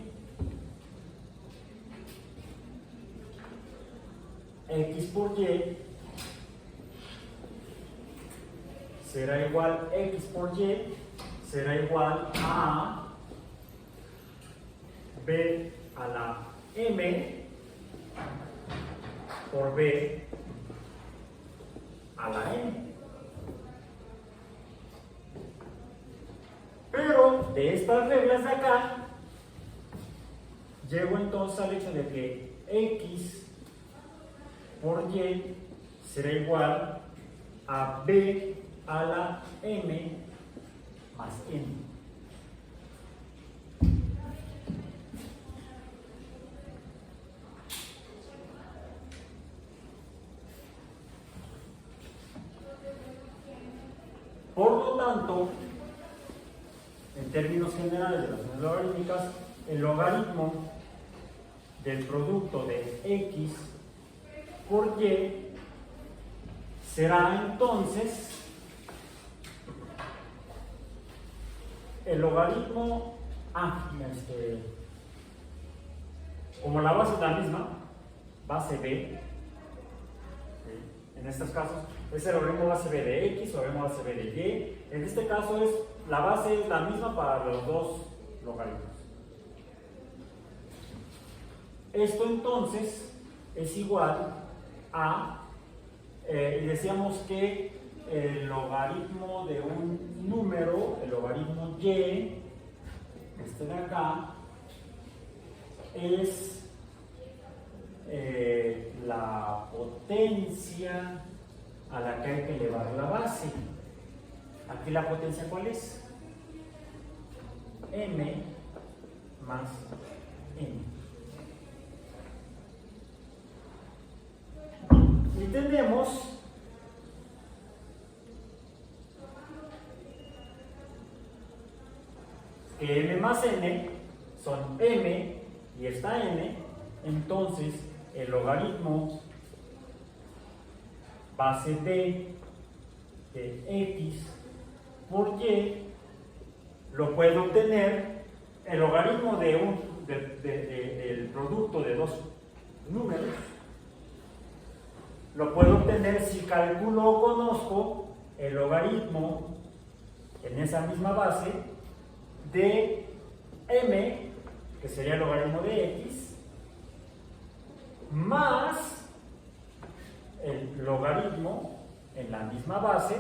x por y será igual, x por y será igual a b a la m por b a la n. Pero de estas reglas de acá, llego entonces al hecho de que x por y será igual a b a la m más n. Por lo tanto, en términos generales de las unidades logarítmicas, el logaritmo del producto de x por y será entonces el logaritmo, como la base es la misma, base b, en estos casos es el logaritmo base b de x o logaritmo base b de y. En este caso la base es la misma para los dos logaritmos. Esto entonces es igual a, y decíamos que el logaritmo de un número, el logaritmo y, este de acá, es la potencia a la que hay que elevar la base. Aquí la potencia, ¿cuál es? M más n. Y tenemos que m más n son m y esta n, entonces el logaritmo base b de x por y lo puedo obtener, el logaritmo del producto de dos números lo puedo obtener si calculo o conozco el logaritmo en esa misma base de m, que sería el logaritmo de x, más el logaritmo en la misma base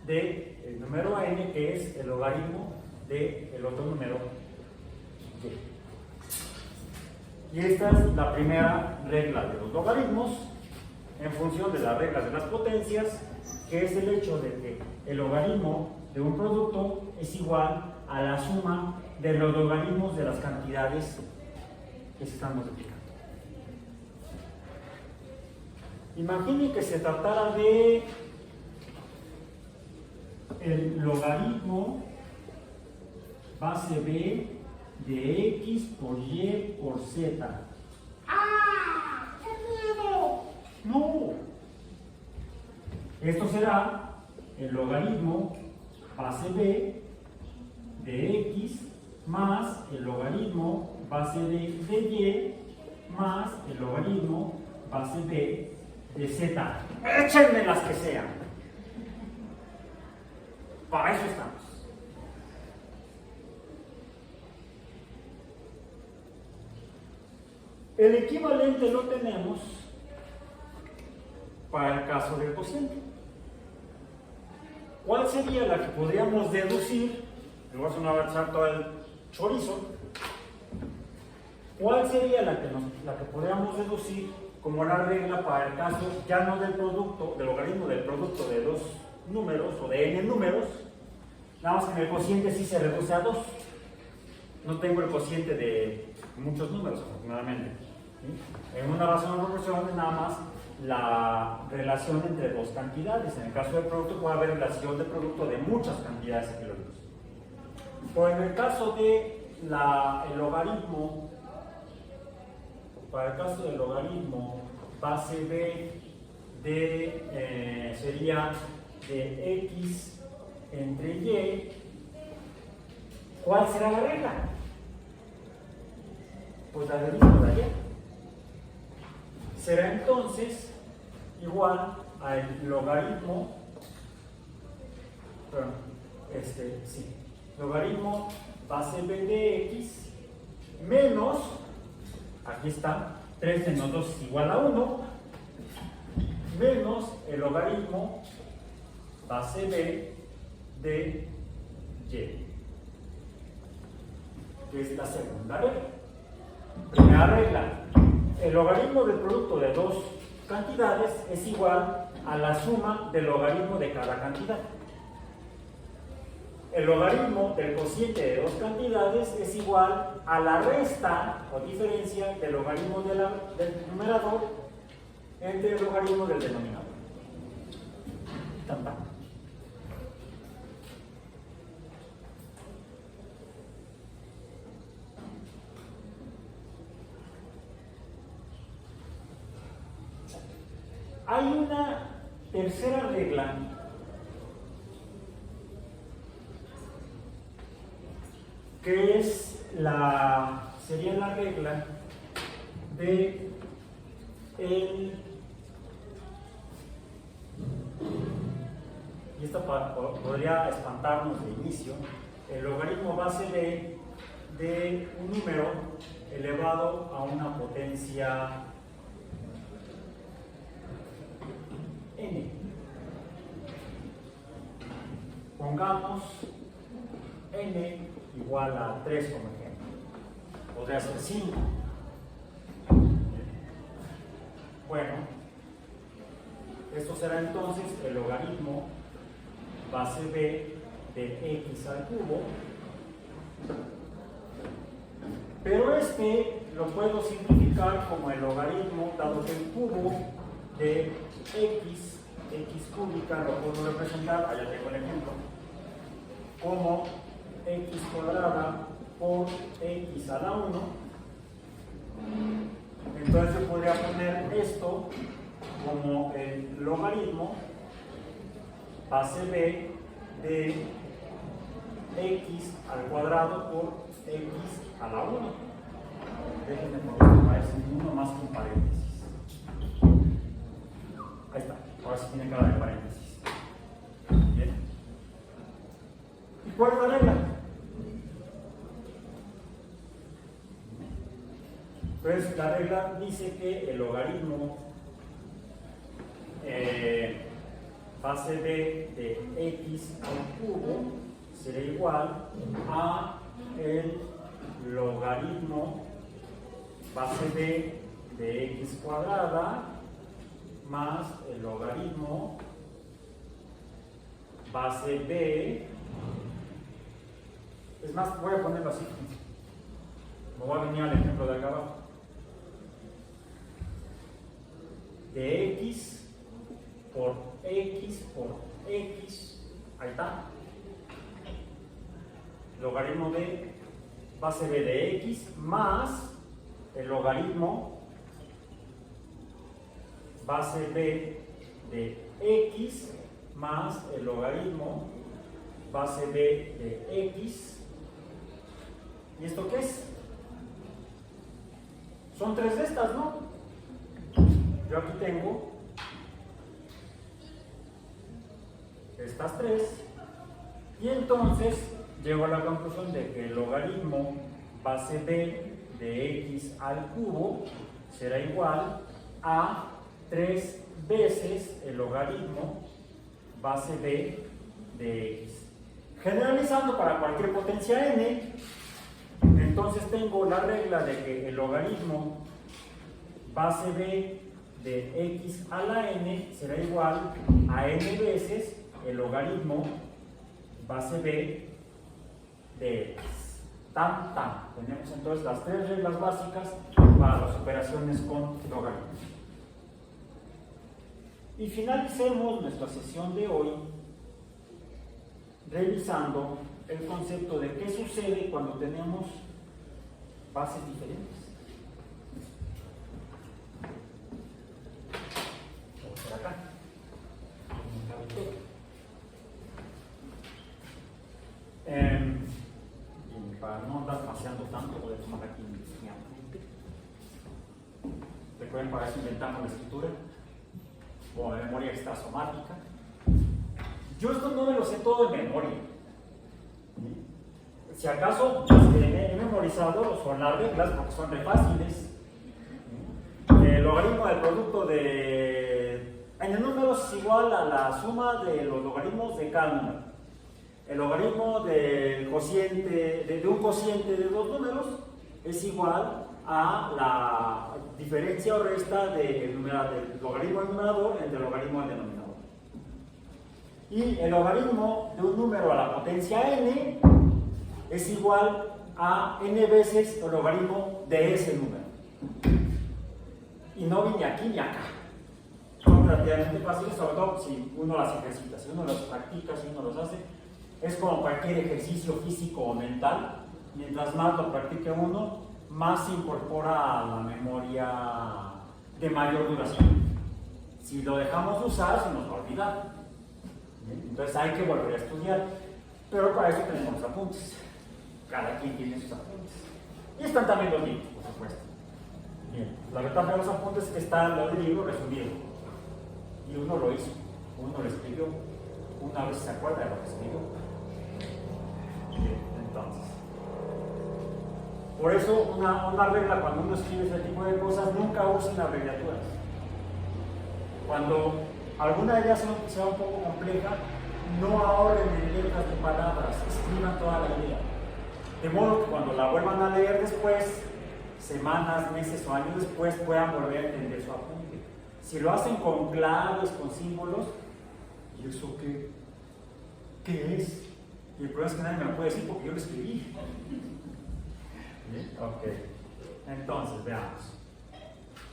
del número n, que es el logaritmo del otro número y. Y esta es la primera regla de los logaritmos en función de las reglas de las potencias, que es el hecho de que el logaritmo de un producto es igual a la suma de los logaritmos de las cantidades que se están multiplicando. Imaginen que se tratara de el logaritmo base b de x por y por z. ¡Ah! ¡Qué miedo! No. Esto será el logaritmo base b de x más el logaritmo base de y más el logaritmo base b de z. Échenme las que sean. Para eso estamos. El equivalente lo tenemos para el caso del cociente. ¿Cuál sería la que podríamos deducir? Le voy a avanzar todo el chorizo. ¿Cuál sería la que podríamos deducir como la regla para el caso ya no del producto, del logaritmo del producto de dos números o de n números? Nada más que en el cociente sí se reduce a 2. No tengo el cociente de muchos números, afortunadamente. ¿Sí? En una razón de proporción es nada más la relación entre dos cantidades. En el caso del producto puede haber relación de producto de muchas cantidades de kilómetros. Pero en el caso de el logaritmo, para el caso del logaritmo base b de sería de x entre y, ¿cuál será la regla? Pues la del mismo de ayer. será entonces igual al logaritmo, logaritmo base b de x menos, aquí está, 3 menos 2 es igual a 1, menos el logaritmo base b de y, que es la segunda regla. Primera regla, el logaritmo del producto de dos cantidades es igual a la suma del logaritmo de cada cantidad. El logaritmo del cociente de dos cantidades es igual a la resta o diferencia del logaritmo del numerador entre el logaritmo del denominador. Tan, tan. Hay una tercera regla que sería la regla de y esta podría espantarnos de inicio, el logaritmo base de un número elevado a una potencia n. Pongamos n igual a 3 como ejemplo. Podría ser 5. Bueno, esto será entonces el logaritmo base b de x al cubo. Pero este lo puedo simplificar como el logaritmo, dado que el cubo de x cúbica lo puedo representar, allá tengo el ejemplo, como x cuadrada por x a la 1. Entonces yo podría poner esto como el logaritmo base b de x al cuadrado por x a la 1. Déjenme poner esto para decir uno más que un paréntesis. Ahí está, ahora sí tiene cara de paréntesis. Bien. ¿Y cuál es la regla? Pues la regla dice que el logaritmo base b de x al cubo será igual a el logaritmo base b de x cuadrada más el logaritmo base b. Es más, voy a ponerlo así. Me voy a venir al ejemplo de acá abajo. De x por x por x. Ahí está. Logaritmo de base b de x más el logaritmo base b de x más el logaritmo base b de x. ¿Y esto qué es? Son tres de estas, ¿no? Yo aquí tengo estas tres y entonces llego a la conclusión de que el logaritmo base b de x al cubo será igual a 3 veces el logaritmo base b de x. Generalizando para cualquier potencia n, entonces tengo la regla de que el logaritmo base b de x a la n será igual a n veces el logaritmo base b de x. Tan, tan. Tenemos entonces las tres reglas básicas para las operaciones con logaritmos. Y finalicemos nuestra sesión de hoy revisando el concepto de qué sucede cuando tenemos bases diferentes. Vamos por acá. Y para no andar paseando tanto, voy a tomar aquí mi apunte. Recuerden también para eso inventamos la escritura, o memoria extrasomática. Yo esto no me lo sé todo en memoria. Si acaso he memorizado los son reglas porque son re fáciles. El logaritmo del producto en el número es igual a la suma de los logaritmos de cada número. El logaritmo del cociente, de un cociente de dos números es igual a la diferencia o resta del logaritmo del numerador entre el logaritmo del denominador. Y el logaritmo de un número a la potencia n es igual a n veces el logaritmo de ese número. Y no vi ni aquí ni acá. Son relativamente fáciles, sobre todo si uno las ejercita, si uno las practica, si uno los hace. Es como cualquier ejercicio físico o mental. Mientras más lo practique uno, más se incorpora a la memoria de mayor duración. Si lo dejamos de usar, se nos va a olvidar. Entonces hay que volver a estudiar. Pero para eso tenemos los apuntes. Cada quien tiene sus apuntes. Y están también los libros, por supuesto. Bien, la ventaja de los apuntes es que está el libro resumido. Y uno lo hizo, uno lo escribió. Una vez se acuerda de lo que escribió. Bien, entonces. Por eso, una regla cuando uno escribe ese tipo de cosas, nunca usen abreviaturas. Cuando alguna de ellas sea un poco compleja, no ahorren en letras de palabras, escriban toda la idea. De modo que cuando la vuelvan a leer después, semanas, meses o años después, puedan volver a entender su apunte. Si lo hacen con claves, con símbolos, ¿y eso qué? ¿Qué es? Y el problema es que nadie me lo puede decir porque yo lo escribí. ¿Bien? Ok. Entonces, veamos.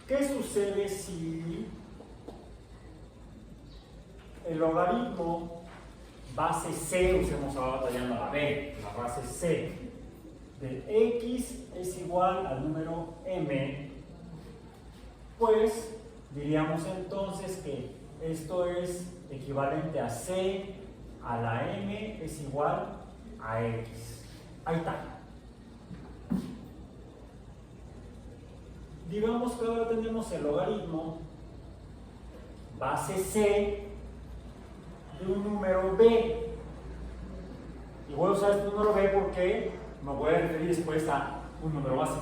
¿Qué sucede si el logaritmo base C, usemos ahora tallando la B, la base C, de x es igual al número m, pues diríamos entonces que esto es equivalente a c a la m es igual a x. Ahí está. Digamos que ahora tenemos el logaritmo base c de un número b. Y voy a usar este número b porque me voy a referir después a un número base.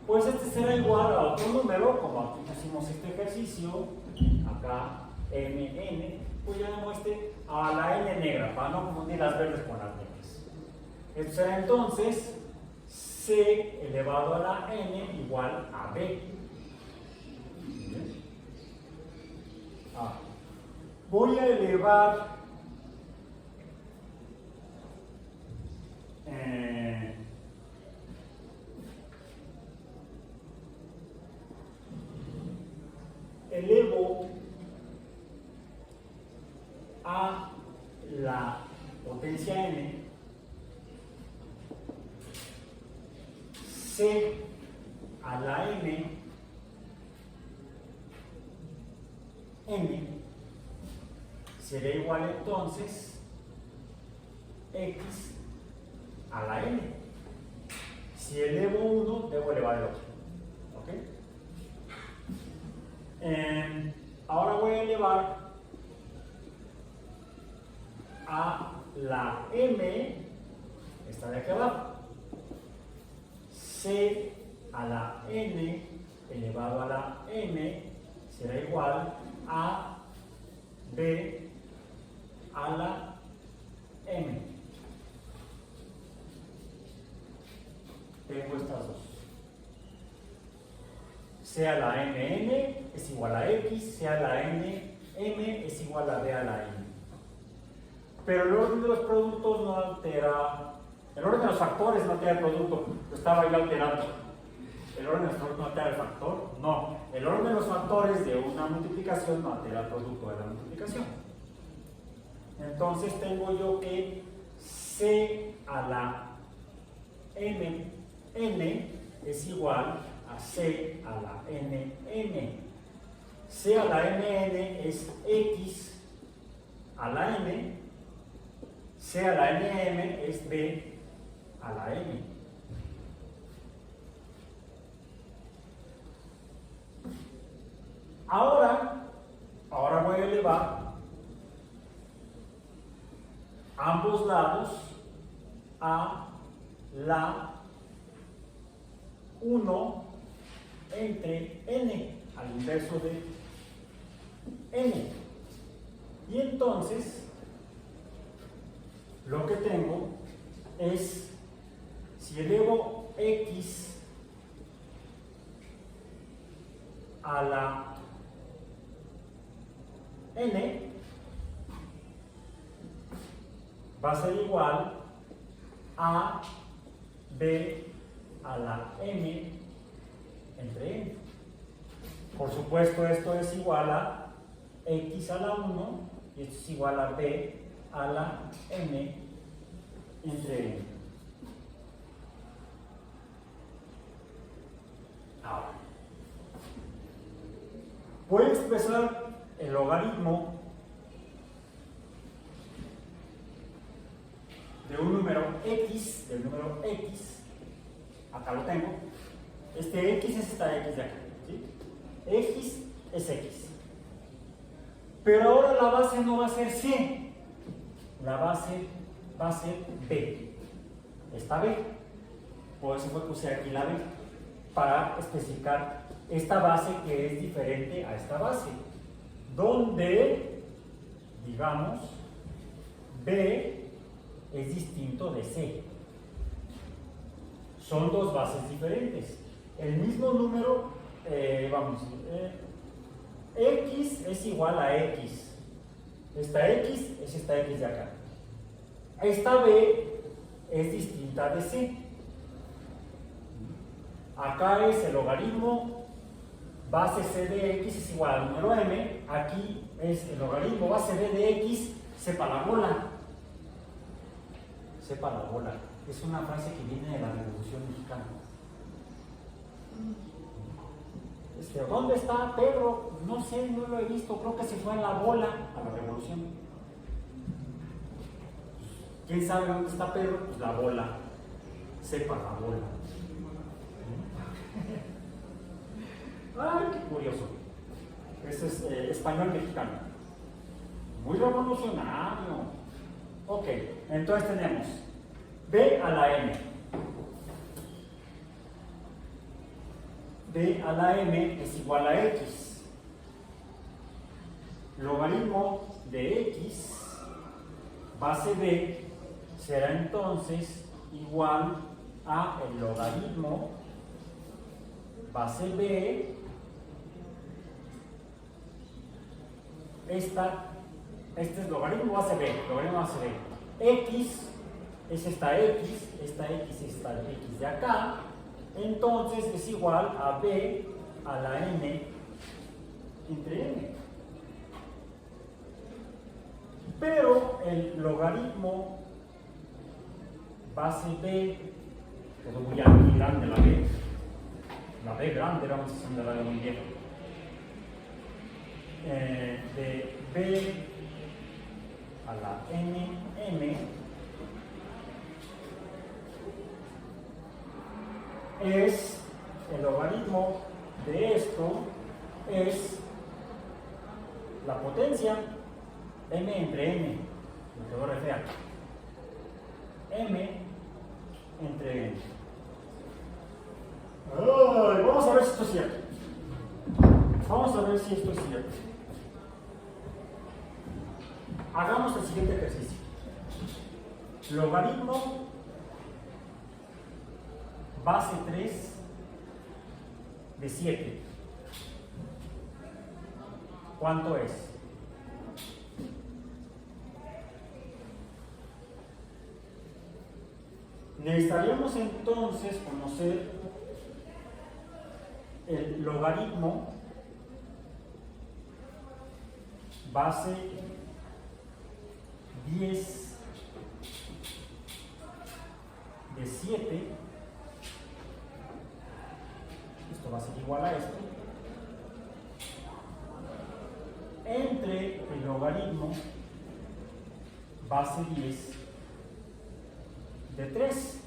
Pues este será igual a otro número, como aquí pusimos este ejercicio, acá mn, pues llamamos a la n negra, para no confundir las verdes con las negras. Esto será entonces c elevado a la n igual a b. Voy a elevar elevo a la potencia n c a la n será igual entonces x a la n. Si elevo uno, debo elevar el otro. ¿Ok? Ahora voy a elevar a la m, esta de aquí abajo, c a la n elevado a la m será igual a b a la m. Tengo estas dos. C a la mn es igual a x, C a la n m es igual a b a la n. Pero el orden de los productos no altera, el orden de los factores no altera el producto, lo estaba ahí alterando. ¿El orden de los factores no altera el factor? No. El orden de los factores de una multiplicación no altera el producto de la multiplicación. Entonces tengo yo que C a la n es igual a C a la nn. C a la nn es x a la n, C a la nm es b a la n. Ahora voy a elevar ambos lados a la 1 entre n, al inverso de n. Y entonces, lo que tengo es, si elevo x a la n, va a ser igual a b a la m entre n. Por supuesto, esto es igual a x a la 1 y esto es igual a b a la m entre n. Ahora, voy a expresar el logaritmo de un número x, acá lo tengo. Este x es esta x de acá, ¿sí? X es x. Pero ahora la base no va a ser c, la base va a ser b. Esta b, por eso me puse aquí la b, para especificar esta base que es diferente a esta base, donde, digamos, b es distinto de c. Son dos bases diferentes. El mismo número, x es igual a x. Esta x es esta x de acá. Esta b es distinta de c. Acá es el logaritmo base c de x es igual al número m. Aquí es el logaritmo base b de x, sepa la bola. Sepa la bola. Es una frase que viene de la Revolución Mexicana. ¿Dónde está Pedro? No sé, no lo he visto. Creo que se fue en la bola a la Revolución. ¿Quién sabe dónde está Pedro? Pues la bola. Sepa la bola. Ay, qué curioso. Eso es español mexicano. Muy revolucionario. Ok, entonces tenemos b a la m. B a la m es igual a x. Logaritmo de x, base b, será entonces igual a el logaritmo base b, este es logaritmo base b, x es esta x es esta x de acá, entonces es igual a b a la n entre n. Pero el logaritmo base b, todo muy grande la b grande, vamos a hacerla muy bien, de b a la m es el logaritmo de esto, es la potencia m entre n, lo que voy a referir, m entre n. Ay, vamos a ver si esto es cierto. Vamos a ver si esto es cierto. Hagamos el siguiente ejercicio. Logaritmo base 3 de 7. ¿Cuánto es? Necesitaríamos entonces conocer el logaritmo base 10 de 7. Esto va a ser igual a esto, entre el logaritmo base 10 de 3.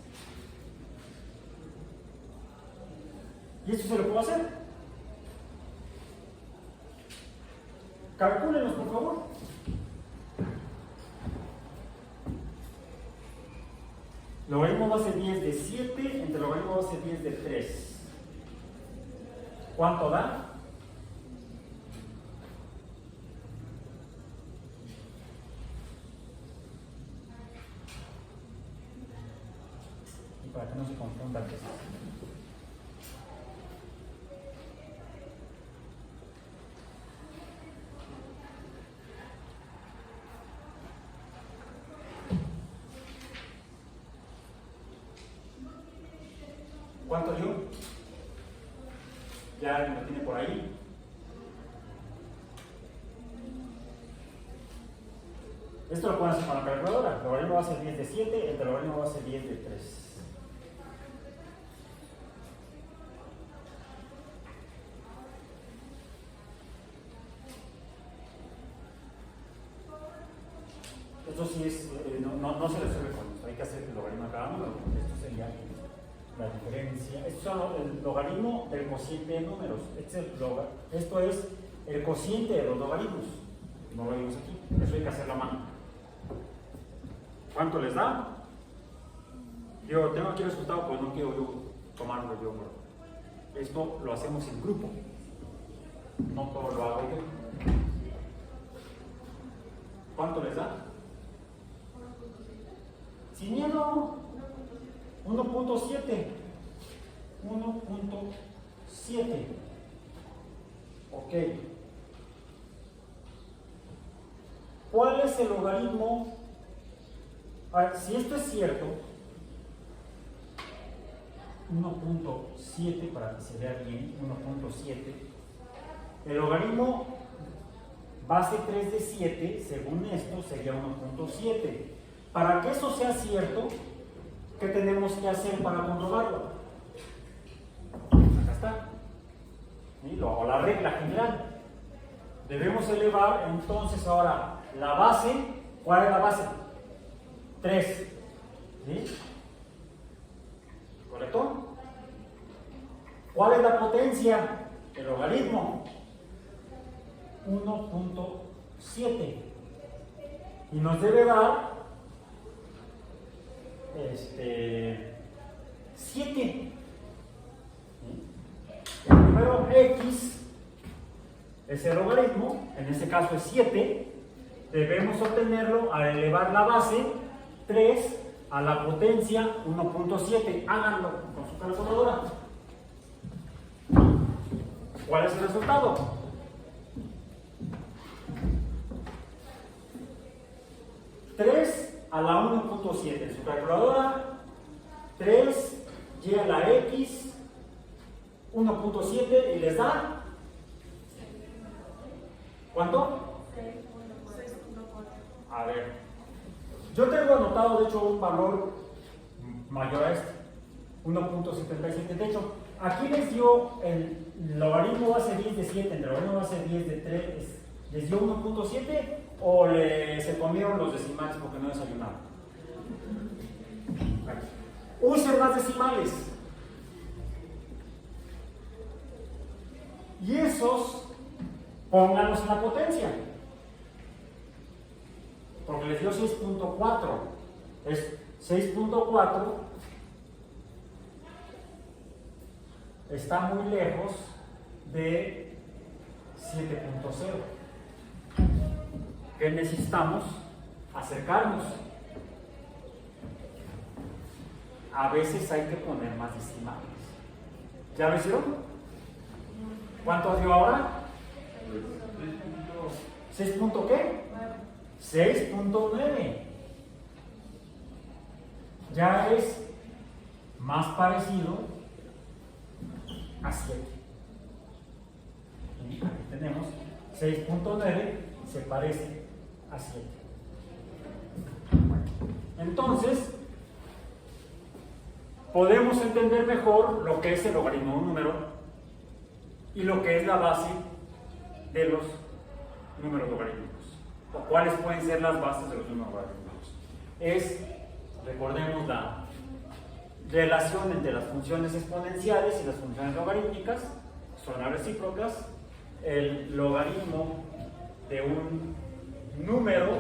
Y esto se lo puedo hacer. Calcúlenos, por favor. Logaritmo base 10 de 7 entre logaritmo base 10 de 3. ¿Cuánto da? Y para que no se confundan. ¿Cuánto dio? Ya alguien lo tiene por ahí. Esto lo pueden hacer con la calculadora. Logaritmo va a ser 10 de 7, el logaritmo va a ser 10 de 3. Esto sí es, no se resuelve con esto, hay que hacer el logaritmo a cada número. Esto sería la diferencia. Esto es el logaritmo del cociente de números. Esto es el cociente de los logaritmos. No lo vimos aquí. Eso hay que hacerlo a mano. ¿Cuánto les da? Yo tengo aquí el resultado, pues no quiero yo tomarlo yo. Esto lo hacemos en grupo. No todo lo hago yo. ¿Cuánto les da? Sin miedo. 1.7. 1.7. Ok. ¿Cuál es el logaritmo? A ver, si esto es cierto, 1.7, para que se vea bien, 1.7, el logaritmo base 3 de 7, según esto, sería 1.7. Para que eso sea cierto, ¿qué tenemos que hacer para comprobarlo? Acá está. ¿Sí? O la regla general. Debemos elevar entonces ahora la base. ¿Cuál es la base? 3. ¿Sí? ¿Correcto? ¿Cuál es la potencia? El logaritmo. 1.7. Y nos debe dar 7. El número x es el logaritmo, en este caso es 7. Debemos obtenerlo al elevar la base 3 a la potencia 1.7. Háganlo con su calculadora. ¿Cuál es el resultado? 3 a la 1.7. En su calculadora, 3 y a la x 1.7 y les da ¿cuánto? 6.4. A ver, yo tengo anotado de hecho un valor mayor a este, 1.77. De hecho, aquí les dio el logaritmo base 10 de 7, el logaritmo base 10 de 3, ¿les dio 1.7 o se comieron los decimales porque no desayunaron? Usen más decimales. Y esos, pónganlos en la potencia. Porque les dio 6.4. Es 6.4. Está muy lejos de 7.0. ¿Qué necesitamos? Acercarnos. A veces hay que poner más decimales. ¿Ya lo hicieron? ¿Cuánto dio ahora? 6. ¿Qué? 6.9. Ya es más parecido a 7. Y aquí tenemos 6.9, se parece a 7. Entonces, podemos entender mejor lo que es el logaritmo de un número y lo que es la base de los números logarítmicos, o cuáles pueden ser las bases de los números logarítmicos. Recordemos la relación entre las funciones exponenciales y las funciones logarítmicas, son las recíprocas. El logaritmo de un número,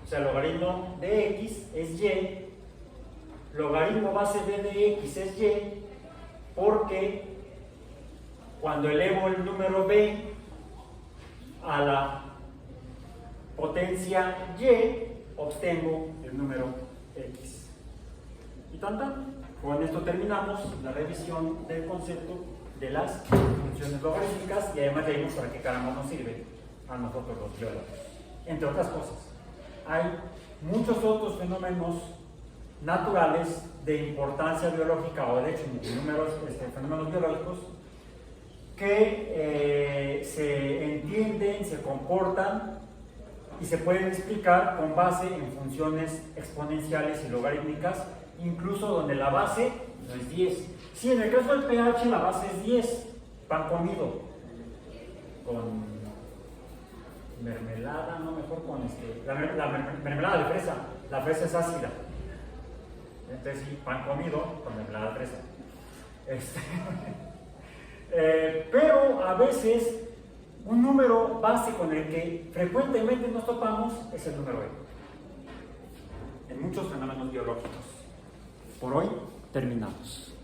o sea, el logaritmo de x es y, logaritmo base b de x es y, porque cuando elevo el número b a la potencia y, obtengo el número x. Y tan. Con esto terminamos la revisión del concepto de las funciones logarítmicas y además leímos para qué caramba nos sirve a nosotros los biólogos. Entre otras cosas, hay muchos otros fenómenos naturales de importancia biológica o de hecho fenómenos biológicos que se entienden, se comportan y se pueden explicar con base en funciones exponenciales y logarítmicas, incluso donde la base no es 10. Sí, en el caso del pH la base es 10, pan comido, con mermelada, no, mejor con la mermelada de fresa, la fresa es ácida, entonces sí, pan comido con mermelada de fresa. Pero a veces un número base con el que frecuentemente nos topamos es el número E, en muchos fenómenos biológicos. Por hoy terminamos.